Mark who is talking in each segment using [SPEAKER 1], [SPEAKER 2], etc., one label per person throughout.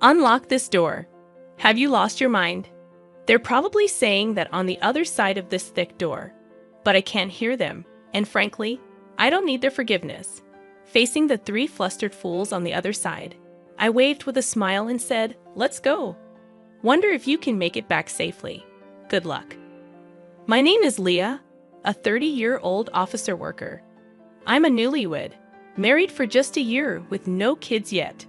[SPEAKER 1] Unlock this door. Have you lost your mind? They're probably saying that on the other side of this thick door, but I can't hear them, and frankly, I don't need their forgiveness. Facing the three flustered fools on the other side, I waved with a smile and said, "Let's go. Wonder if you can make it back safely. Good luck." My name is Leah, a 30-year-old officer worker. I'm a newlywed, married for just a year with no kids yet.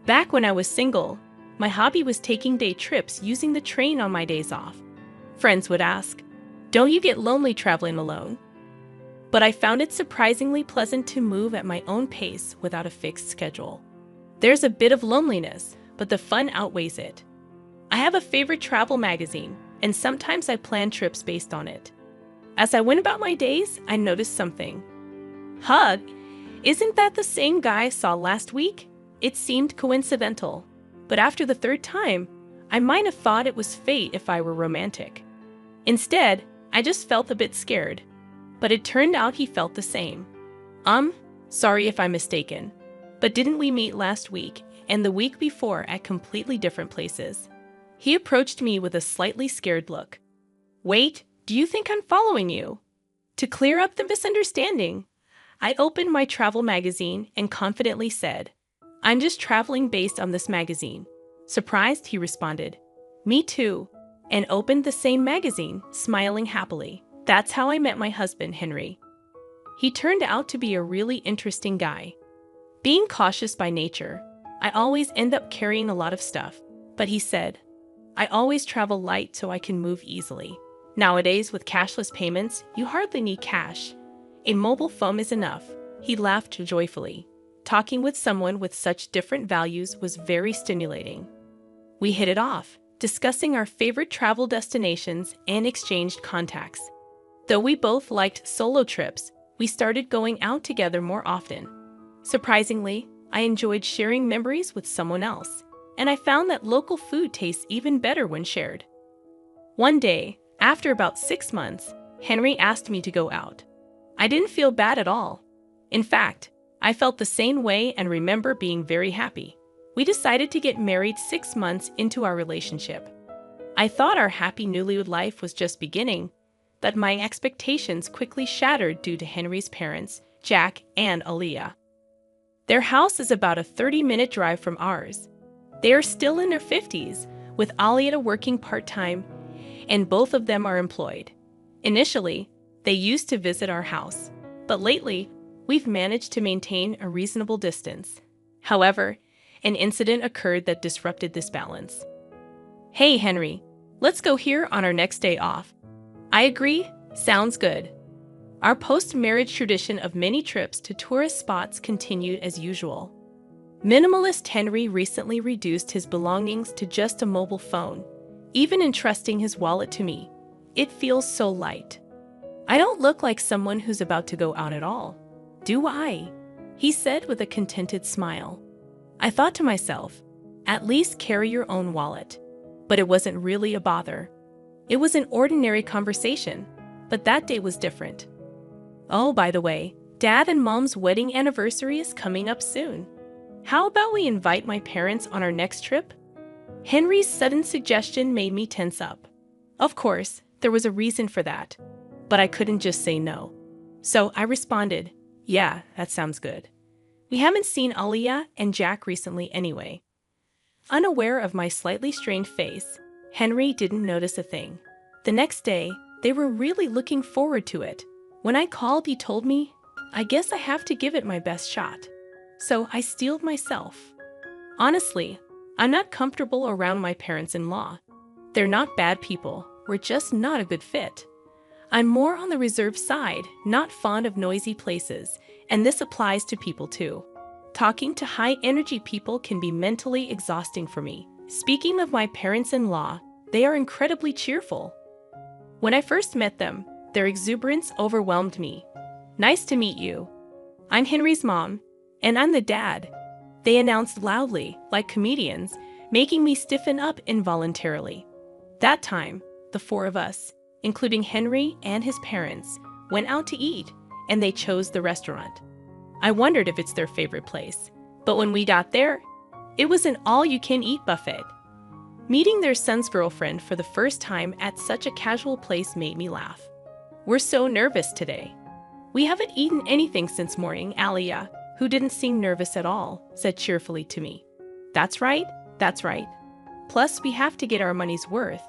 [SPEAKER 1] Back when I was single, my hobby was taking day trips using the train on my days off. Friends would ask, "Don't you get lonely traveling alone?" But I found it surprisingly pleasant to move at my own pace without a fixed schedule. There's a bit of loneliness, but the fun outweighs it. I have a favorite travel magazine, and sometimes I plan trips based on it. As I went about my days, I noticed something. Hug, isn't that the same guy I saw last week? It seemed coincidental, but after the third time, I might have thought it was fate if I were romantic. Instead, I just felt a bit scared, but it turned out he felt the same. Sorry if I'm mistaken, but didn't we meet last week and the week before at completely different places? He approached me with a slightly scared look. Wait, do you think I'm following you? To clear up the misunderstanding, I opened my travel magazine and confidently said, "I'm just traveling based on this magazine." Surprised, he responded, "Me too," and opened the same magazine, smiling happily. That's how I met my husband, Henry. He turned out to be a really interesting guy. Being cautious by nature, I always end up carrying a lot of stuff, but he said, "I always travel light so I can move easily. Nowadays, with cashless payments, you hardly need cash. A mobile phone is enough." He laughed joyfully. Talking with someone with such different values was very stimulating. We hit it off, discussing our favorite travel destinations and exchanged contacts. Though we both liked solo trips, we started going out together more often. Surprisingly, I enjoyed sharing memories with someone else, and I found that local food tastes even better when shared. One day, after about 6 months, Henry asked me to go out. I didn't feel bad at all. In fact, I felt the same way and remember being very happy. We decided to get married 6 months into our relationship. I thought our happy newlywed life was just beginning, but my expectations quickly shattered due to Henry's parents, Jack and Aaliyah. Their house is about a 30-minute drive from ours. They are still in their 50s, with Aaliyah working part-time, and both of them are employed. Initially, they used to visit our house, but lately, we've managed to maintain a reasonable distance. However, an incident occurred that disrupted this balance. "Hey, Henry, let's go here on our next day off." I agree, sounds good. Our post-marriage tradition of many trips to tourist spots continued as usual. Minimalist Henry recently reduced his belongings to just a mobile phone, even entrusting his wallet to me. It feels so light. I don't look like someone who's about to go out at all, do I? He said with a contented smile. I thought to myself, at least carry your own wallet. But it wasn't really a bother. It was an ordinary conversation, but that day was different. Oh, by the way, Dad and Mom's wedding anniversary is coming up soon. How about we invite my parents on our next trip? Henry's sudden suggestion made me tense up. Of course, there was a reason for that, but I couldn't just say no. So I responded, yeah, that sounds good. We haven't seen Aaliyah and Jack recently anyway. Unaware of my slightly strained face, Henry didn't notice a thing. The next day, they were really looking forward to it. When I called, he told me, I guess I have to give it my best shot. So I steeled myself. Honestly, I'm not comfortable around my parents-in-law. They're not bad people, we're just not a good fit. I'm more on the reserved side, not fond of noisy places, and this applies to people too. Talking to high-energy people can be mentally exhausting for me. Speaking of my parents-in-law, they are incredibly cheerful. When I first met them, their exuberance overwhelmed me. Nice to meet you. I'm Henry's mom, and I'm the dad. They announced loudly, like comedians, making me stiffen up involuntarily. That time, the four of us, including Henry and his parents, went out to eat, and they chose the restaurant. I wondered if it's their favorite place, but when we got there, It was an all-you-can-eat buffet. Meeting their son's girlfriend for the first time at such a casual place made me laugh. We're so nervous today. We haven't eaten anything since morning, Alia, who didn't seem nervous at all, said cheerfully to me. That's right, that's right. Plus, we have to get our money's worth.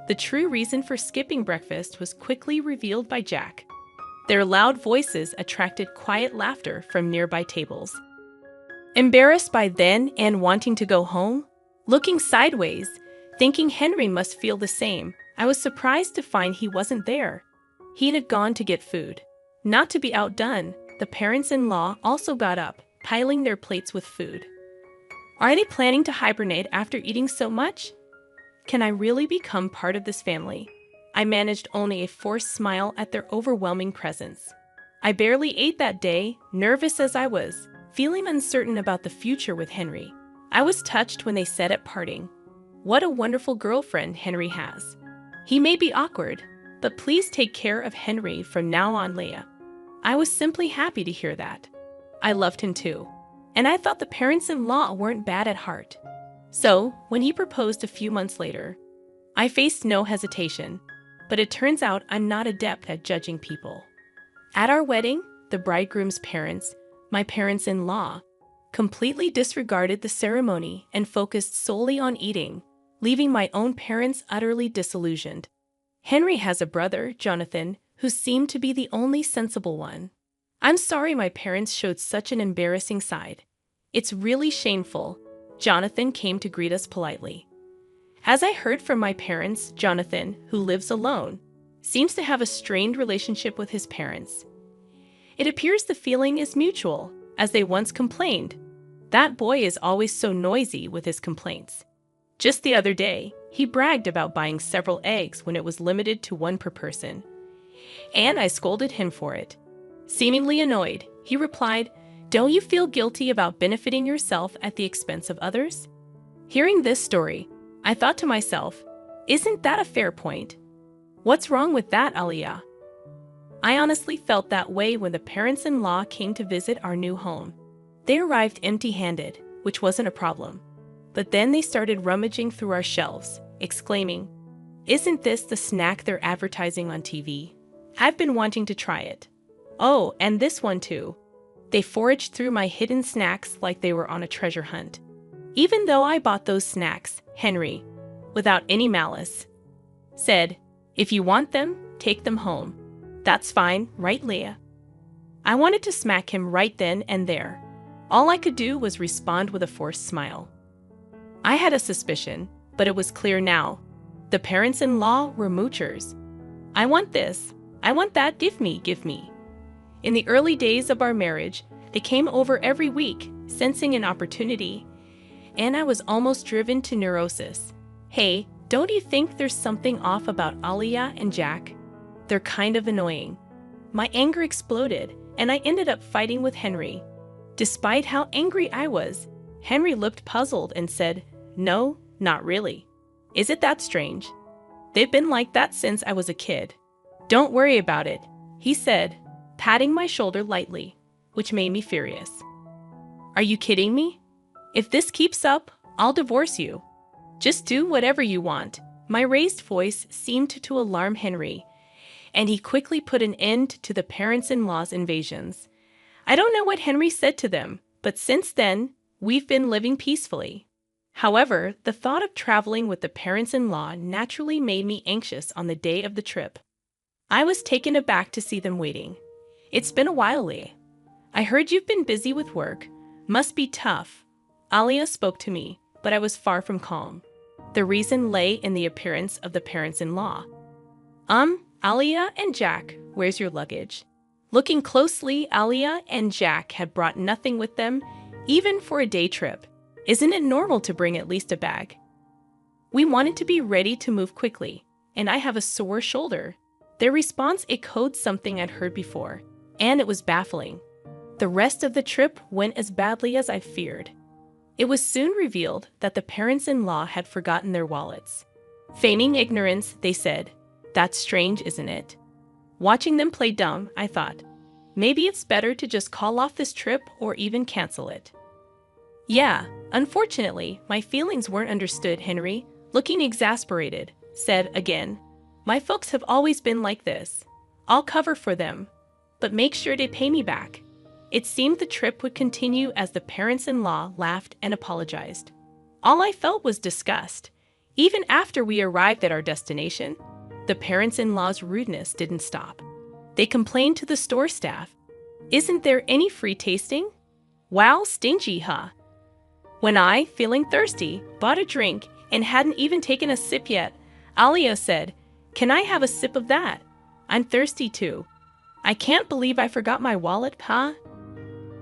[SPEAKER 1] The true reason for skipping breakfast was quickly revealed by Jack. Their loud voices attracted quiet laughter from nearby tables. Embarrassed by then and wanting to go home, looking sideways, thinking Henry must feel the same, I was surprised to find he wasn't there. He had gone to get food. Not to be outdone, the parents-in-law also got up, piling their plates with food. Are they planning to hibernate after eating so much? Can I really become part of this family? I managed only a forced smile at their overwhelming presence. I barely ate that day, nervous as I was, feeling uncertain about the future with Henry. I was touched when they said at parting, "What a wonderful girlfriend Henry has. He may be awkward, but please take care of Henry from now on, Leia." I was simply happy to hear that. I loved him too, and I thought the parents-in-law weren't bad at heart. So, when he proposed a few months later, I faced no hesitation, but it turns out I'm not adept at judging people. At our wedding, the bridegroom's parents, my parents-in-law, completely disregarded the ceremony and focused solely on eating, leaving my own parents utterly disillusioned. Henry has a brother, Jonathan, who seemed to be the only sensible one. I'm sorry my parents showed such an embarrassing side. It's really shameful. Jonathan came to greet us politely. As I heard from my parents, Jonathan, who lives alone, seems to have a strained relationship with his parents. It appears the feeling is mutual, as they once complained. That boy is always so noisy with his complaints. Just the other day, he bragged about buying several eggs when it was limited to one per person. And I scolded him for it. Seemingly annoyed, he replied, "Don't you feel guilty about benefiting yourself at the expense of others?" Hearing this story, I thought to myself, isn't that a fair point? What's wrong with that, Alia? I honestly felt that way when the parents-in-law came to visit our new home. They arrived empty-handed, which wasn't a problem. But then they started rummaging through our shelves, exclaiming, "Isn't this the snack they're advertising on TV? I've been wanting to try it. Oh, and this one too." They foraged through my hidden snacks like they were on a treasure hunt. Even though I bought those snacks, Henry, without any malice, said, "If you want them, take them home. That's fine, right, Leia?" I wanted to smack him right then and there. All I could do was respond with a forced smile. I had a suspicion, but it was clear now. The parents-in-law were moochers. I want this, I want that, give me, give me. In the early days of our marriage, they came over every week, sensing an opportunity, and I was almost driven to neurosis. Hey, don't you think there's something off about Alia and Jack? They're kind of annoying. My anger exploded, and I ended up fighting with Henry. Despite how angry I was, Henry looked puzzled and said, "No, not really. Is it that strange? They've been like that since I was a kid. Don't worry about it," he said, patting my shoulder lightly, which made me furious. Are you kidding me? If this keeps up, I'll divorce you. Just do whatever you want. My raised voice seemed to alarm Henry, and he quickly put an end to the parents-in-law's invasions. I don't know what Henry said to them, but since then, we've been living peacefully. However, the thought of traveling with the parents-in-law naturally made me anxious on the day of the trip. I was taken aback to see them waiting. "It's been a while, Lee. I heard you've been busy with work. Must be tough." Alia spoke to me, but I was far from calm. The reason lay in the appearance of the parents-in-law. Alia and Jack, where's your luggage?" Looking closely, Alia and Jack had brought nothing with them, even for a day trip. Isn't it normal to bring at least a bag? We wanted to be ready to move quickly, and I have a sore shoulder. Their response echoed something I'd heard before, and it was baffling. The rest of the trip went as badly as I feared. It was soon revealed that the parents-in-law had forgotten their wallets. Feigning ignorance, they said, "That's strange, isn't it?" Watching them play dumb, I thought, maybe it's better to just call off this trip or even cancel it. Yeah, unfortunately, my feelings weren't understood, Henry, looking exasperated, said again. My folks have always been like this. I'll cover for them, but make sure they pay me back. It seemed the trip would continue as the parents-in-law laughed and apologized. All I felt was disgust. Even after we arrived at our destination, the parents-in-law's rudeness didn't stop. They complained to the store staff. Isn't there any free tasting? Wow, stingy, huh? When I, feeling thirsty, bought a drink and hadn't even taken a sip yet, Alia said, "Can I have a sip of that? I'm thirsty too. I can't believe I forgot my wallet, huh?"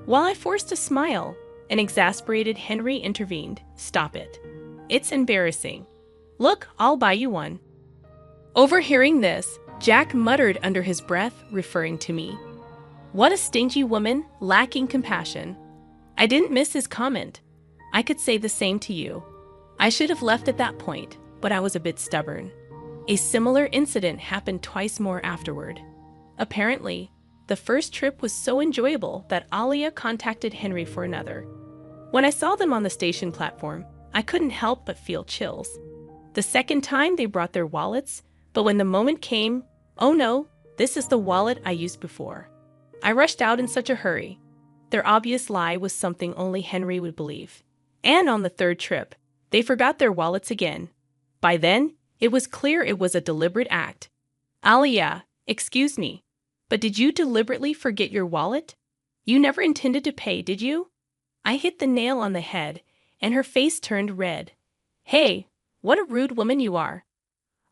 [SPEAKER 1] While I forced a smile, an exasperated Henry intervened. "Stop it. It's embarrassing. Look, I'll buy you one." Overhearing this, Jack muttered under his breath, referring to me. What a stingy woman, lacking compassion. I didn't miss his comment. I could say the same to you. I should have left at that point, but I was a bit stubborn. A similar incident happened twice more afterward. Apparently, the first trip was so enjoyable that Alia contacted Henry for another. When I saw them on the station platform, I couldn't help but feel chills. The second time they brought their wallets, but when the moment came, oh no, this is the wallet I used before. I rushed out in such a hurry. Their obvious lie was something only Henry would believe. And on the third trip, they forgot their wallets again. By then, it was clear it was a deliberate act. Alia, excuse me, but did you deliberately forget your wallet? You never intended to pay, did you? I hit the nail on the head, and her face turned red. Hey, what a rude woman you are.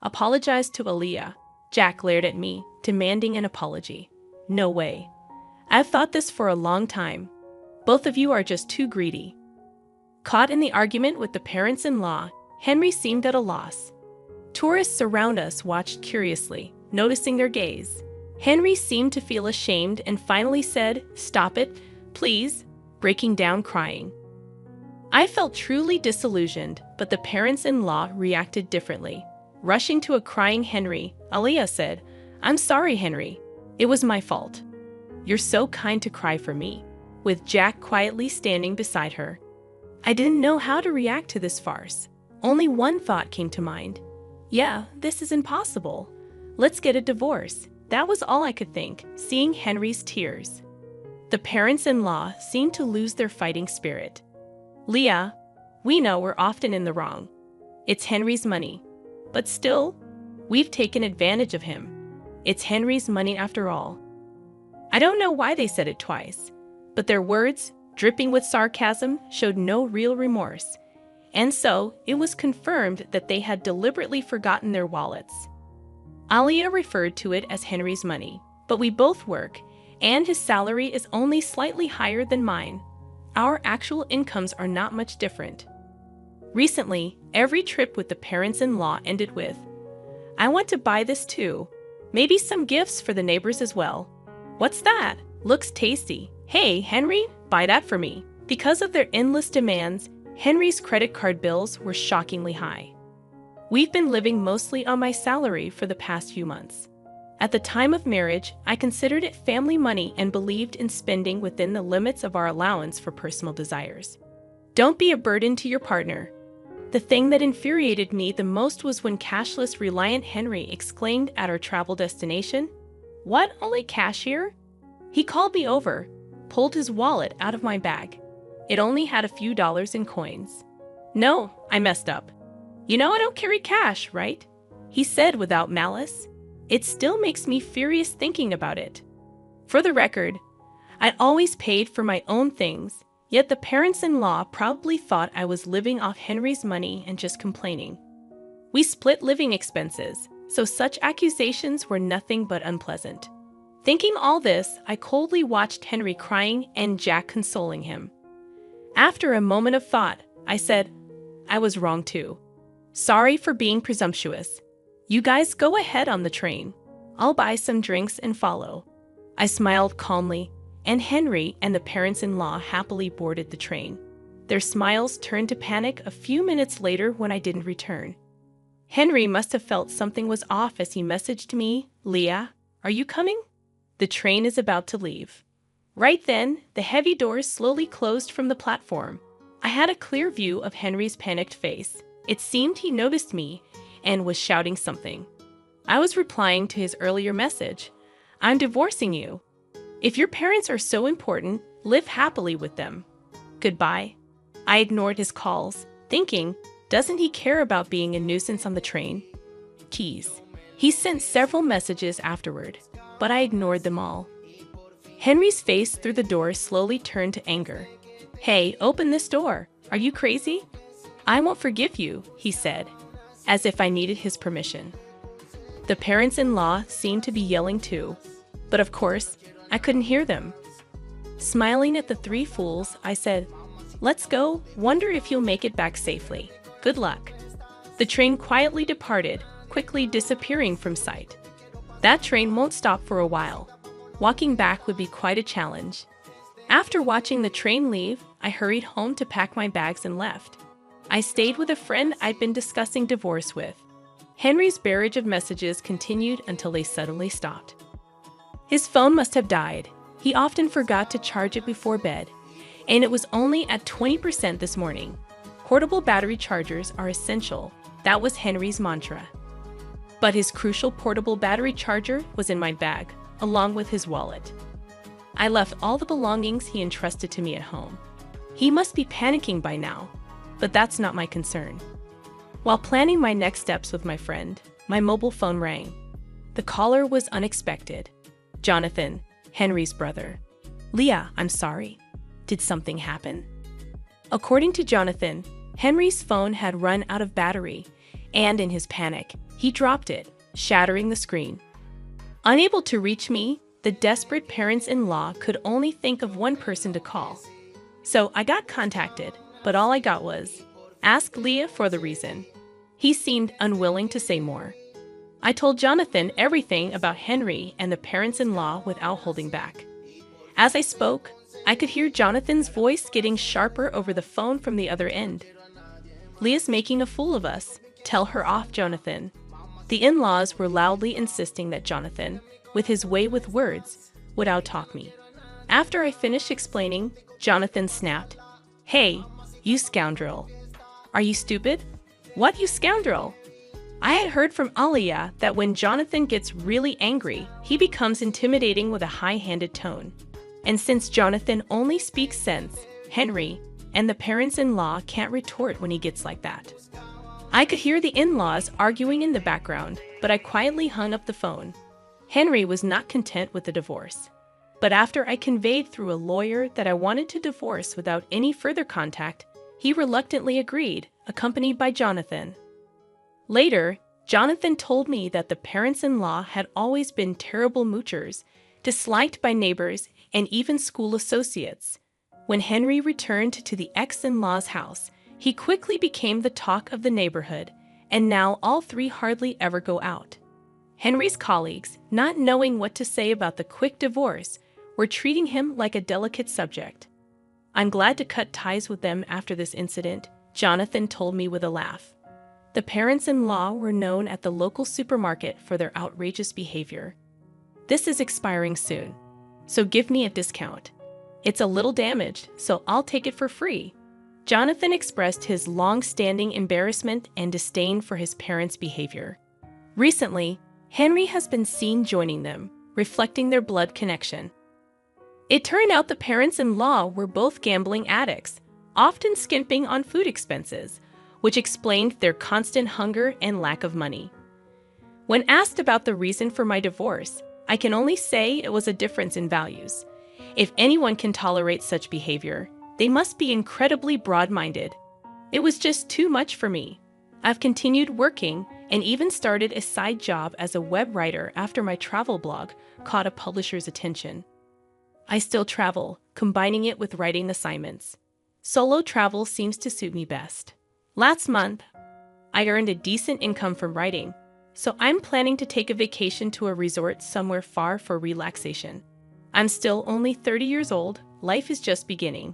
[SPEAKER 1] Apologize to Alia. Jack glared at me, demanding an apology. No way. I've thought this for a long time. Both of you are just too greedy. Caught in the argument with the parents-in-law, Henry seemed at a loss. Tourists around us watched curiously, noticing their gaze. Henry seemed to feel ashamed and finally said, "Stop it, please," breaking down crying. I felt truly disillusioned, but the parents-in-law reacted differently. Rushing to a crying Henry, Alia said, "I'm sorry, Henry. It was my fault." "You're so kind to cry for me," with Jack quietly standing beside her. I didn't know how to react to this farce. Only one thought came to mind. Yeah, this is impossible. Let's get a divorce. That was all I could think, seeing Henry's tears. The parents-in-law seemed to lose their fighting spirit. "Leah, we know we're often in the wrong. It's Henry's money. But still, we've taken advantage of him. It's Henry's money after all." I don't know why they said it twice, but their words, dripping with sarcasm, showed no real remorse. And so, it was confirmed that they had deliberately forgotten their wallets. Alia referred to it as Henry's money, but we both work, and his salary is only slightly higher than mine. Our actual incomes are not much different. Recently, every trip with the parents-in-law ended with, "I want to buy this too. Maybe some gifts for the neighbors as well. What's that? Looks tasty. Hey, Henry, buy that for me." Because of their endless demands, Henry's credit card bills were shockingly high. We've been living mostly on my salary for the past few months. At the time of marriage, I considered it family money and believed in spending within the limits of our allowance for personal desires. Don't be a burden to your partner. The thing that infuriated me the most was when cashless reliant Henry exclaimed at our travel destination, "What, only cash here?" He called me over, pulled his wallet out of my bag. It only had a few dollars in coins. "No, I messed up. You know I don't carry cash, right?" he said without malice. It still makes me furious thinking about it. For the record, I always paid for my own things, yet the parents-in-law probably thought I was living off Henry's money and just complaining. We split living expenses, so such accusations were nothing but unpleasant. Thinking all this, I coldly watched Henry crying and Jack consoling him. After a moment of thought, I said, "I was wrong too. Sorry for being presumptuous. You guys go ahead on the train. I'll buy some drinks and follow." I smiled calmly, and Henry and the parents-in-law happily boarded the train. Their smiles turned to panic a few minutes later when I didn't return. Henry must have felt something was off as he messaged me, "Leah, are you coming? The train is about to leave." Right then, the heavy doors slowly closed from the platform. I had a clear view of Henry's panicked face. It seemed he noticed me and was shouting something. I was replying to his earlier message. I'm divorcing you. If your parents are so important, live happily with them. Goodbye. I ignored his calls, thinking, doesn't he care about being a nuisance on the train? Keys. He sent several messages afterward, but I ignored them all. Henry's face through the door slowly turned to anger. Hey, open this door. Are you crazy? I won't forgive you, he said, as if I needed his permission. The parents-in-law seemed to be yelling too, but of course, I couldn't hear them. Smiling at the three fools, I said, let's go, wonder if you'll make it back safely. Good luck. The train quietly departed, quickly disappearing from sight. That train won't stop for a while. Walking back would be quite a challenge. After watching the train leave, I hurried home to pack my bags and left. I stayed with a friend I'd been discussing divorce with. Henry's barrage of messages continued until they suddenly stopped. His phone must have died. He often forgot to charge it before bed, and it was only at 20% this morning. Portable battery chargers are essential. That was Henry's mantra. But his crucial portable battery charger was in my bag, along with his wallet. I left all the belongings he entrusted to me at home. He must be panicking by now, but that's not my concern. While planning my next steps with my friend, my mobile phone rang. The caller was unexpected. Jonathan, Henry's brother. Leah, I'm sorry. Did something happen? According to Jonathan, Henry's phone had run out of battery, and in his panic, he dropped it, shattering the screen. Unable to reach me, the desperate parents-in-law could only think of one person to call. So I got contacted, but all I got was, ask Leah for the reason. He seemed unwilling to say more. I told Jonathan everything about Henry and the parents-in-law without holding back. As I spoke, I could hear Jonathan's voice getting sharper over the phone from the other end. Leah's making a fool of us. Tell her off, Jonathan. The in-laws were loudly insisting that Jonathan, with his way with words, would outtalk me. After I finished explaining, Jonathan snapped, Hey, you scoundrel. Are you stupid? What, you scoundrel? I had heard from Aliyah that when Jonathan gets really angry, he becomes intimidating with a high-handed tone. And since Jonathan only speaks sense, Henry and the parents-in-law can't retort when he gets like that. I could hear the in-laws arguing in the background, but I quietly hung up the phone. Henry was not content with the divorce. But after I conveyed through a lawyer that I wanted to divorce without any further contact, he reluctantly agreed, accompanied by Jonathan. Later, Jonathan told me that the parents-in-law had always been terrible moochers, disliked by neighbors and even school associates. When Henry returned to the ex-in-law's house, he quickly became the talk of the neighborhood, and now all three hardly ever go out. Henry's colleagues, not knowing what to say about the quick divorce, were treating him like a delicate subject. I'm glad to cut ties with them after this incident, Jonathan told me with a laugh. The parents-in-law were known at the local supermarket for their outrageous behavior. This is expiring soon, so give me a discount. It's a little damaged, so I'll take it for free. Jonathan expressed his long-standing embarrassment and disdain for his parents' behavior. Recently, Henry has been seen joining them, reflecting their blood connection. It turned out the parents-in-law were both gambling addicts, often skimping on food expenses, which explained their constant hunger and lack of money. When asked about the reason for my divorce, I can only say it was a difference in values. If anyone can tolerate such behavior, they must be incredibly broad-minded. It was just too much for me. I've continued working and even started a side job as a web writer after my travel blog caught a publisher's attention. I still travel, combining it with writing assignments. Solo travel seems to suit me best. Last month, I earned a decent income from writing, so I'm planning to take a vacation to a resort somewhere far for relaxation. I'm still only 30 years old, life is just beginning.